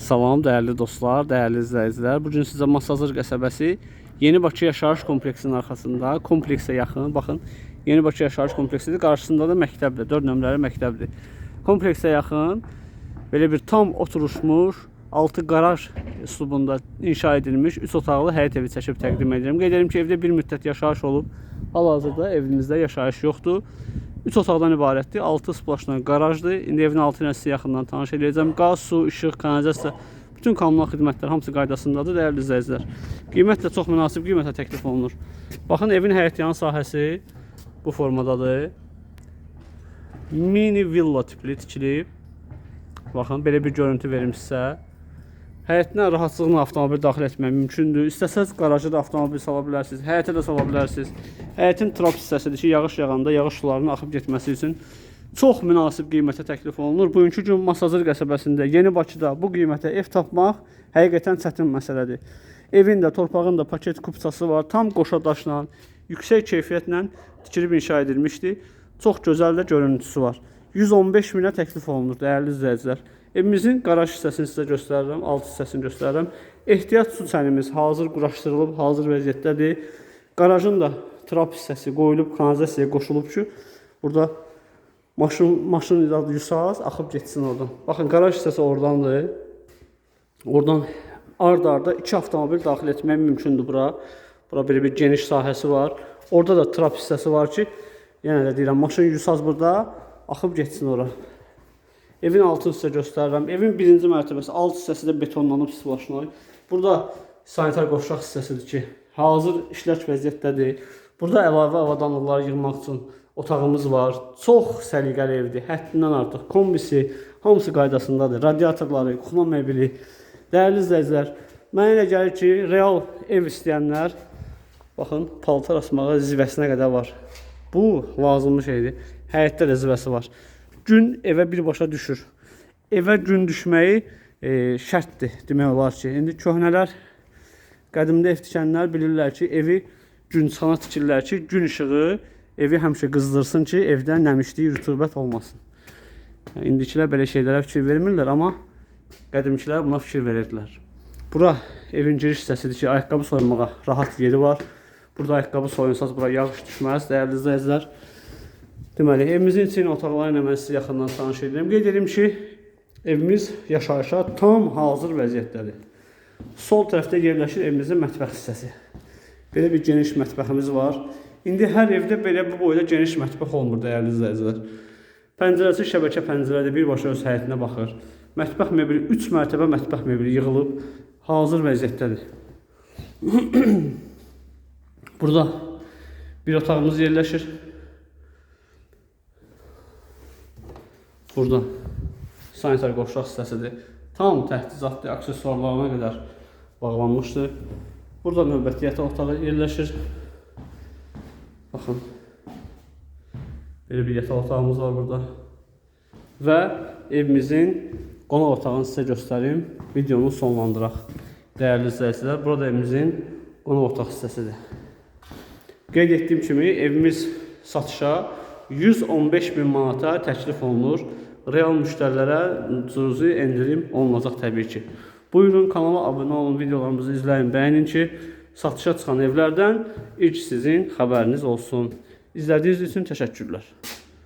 Salam dəyərli dostlar, dəyərli izləyicilər. Bugün sizə Masazır qəsəbəsi Yeni Bakı yaşayış kompleksinin arxasında kompleksə yaxın, baxın, Yeni Bakı yaşayış kompleksidir. Qarşısında da məktəbdir, 4 nömrəli məktəbdir. Kompleksə yaxın belə bir tam oturuşmuş, altı qaraj üslubunda inşa edilmiş 3 otaqlı həyət evi çəkib təqdim edirəm. Qeyd edim ki, evdə bir müddət yaşayış olub. Hal-hazırda evimizdə yaşayış yoxdur. 3 otaqdan ibarətdir. 6 splaşla qarajdır. İndi evin altı ilə sizə yaxından tanış edəcəm. Qaz, su, işıq, kanalizasiya, bütün kommunal xidmətlər hamısı qaydasındadır, dəyərli izləyicilər. Qiymət də çox münasib qiymətə təklif olunur. Baxın, evin həyətyan sahəsi bu formadadır. Mini villa tipli tikilib. Baxın, belə bir görüntü verim sizə. Həyətinə rahatlıqla avtomobil daxil etmək mümkündür. İstəsəz qarajı da avtomobil sala bilərsiniz, həyətə də sala bilərsiniz. Həyətin trap hissəsidir ki, yağış yağanda yağış sularının axıb getməsi üçün çox münasib qiymətə təklif olunur. Bugünkü gün Masazır qəsəbəsində, Yeni Bakıda bu qiymətə ev tapmaq həqiqətən çətin məsələdir. Evin də, torpağın da paket kupçası var. Tam qoşa daşla, yüksək keyfiyyətlə tikilib inşa edilmişdir. Çox gözəl də görüntüsü var. 115 minə təklif olunur, dəyərli izləyicilər. Evimizin qaraj hissəsini sizə göstərirəm, alt hissəsini göstərirəm. Ehtiyat su çənimiz hazır quraşdırılıb, hazır vəziyyətdədir. Qarajın da trap hissəsi qoyulub, kanalizasiyaya qoşulub ki, burada maşın yusaz axıb getsin oradan. Baxın, qaraj hissəsi oradandır. Oradan ard-arda 2 avtomobil daxil etmək mümkündür bura. Bura belə bir geniş sahəsi var. Orada da trap hissəsi var ki, yenə də deyirəm, maşın yusaz burada axıb getsin ora. Evin altını sizə göstərirəm. Evin birinci mərtəbəsi, alt hissəsi də betonlanıb splaşla. Burada sanitar qovşaq hissəsidir ki, hazır işlək vəziyyətdədir. Burada əlavə avadanlıqları yığmaq üçün otağımız var. Çox səliqəli evdir, həddindən artıq. Kombisi, hamısı qaydasındadır. Radiatorları, kuxma mebeli. Dəyərli izləyicilər, mənə elə gəlir ki, real ev istəyənlər, baxın, paltar asmağa zivəsinə qədər var. Bu lazımlı şeydir. Həyətdə də zivəsi var. Gün evə birbaşa düşür. Evə gün düşməyi şərtdir, demək olar ki. İndi köhnələr, qədimdə ev tikənlər bilirlər ki, evi gün çıxana tikirlər ki, gün işığı evi həmişə qızdırsın ki, evdə nəmişlik, rütubət olmasın. İndikilər belə şeylərə fikir vermirlər, amma qədimkilər buna fikir verirdilər. Bura evin giriş hissəsidir ki, ayaqqabı soyunmağa rahat yeri var. Burada ayaqqabı soyunsaz, bura yağış düşməz, dəyərli izləyicilər. Deməli, evimizin içinin otaqları ilə mən sizə yaxından tanış edirəm. Qeyd edim ki, evimiz yaşayışa tam hazır vəziyyətdədir. Sol tərəfdə yerləşir evimizin mətbəx hissəsi. Belə bir geniş mətbəximiz var. İndi hər evdə belə bu boyda geniş mətbəx olmur, dəyərli izləyicilər. Pəncərəsi şəbəkə pəncərədir, birbaşa öz həyətinə baxır. Mətbəx mebeli, 3 mərtəbə mətbəx mebeli yığılıb, hazır vəziyyətdədir. Burada bir otağımız yerləşir. Burada sanitar qovşaq hissəsidir. Tam təchizatlı aksesuarlarına qədər bağlanmışdır. Burada növbəti yataq otağı yerləşir. Baxın. Belə bir yataq otağımız var burada. Və evimizin qonaq otağını sizə göstərim. Videonu sonlandıraq. Dəyərli izləyicilər, burada evimizin qonaq otaq hissəsidir. Qeyd etdiyim kimi evimiz satışa 115 min manata təklif olunur. Real müştərilərə cüzi endirim olunacaq təbii ki. Buyurun, kanala abunə olun, videolarımızı izləyin, bəyənin ki, satışa çıxan evlərdən ilk sizin xəbəriniz olsun. İzlədiyiniz üçün təşəkkürlər.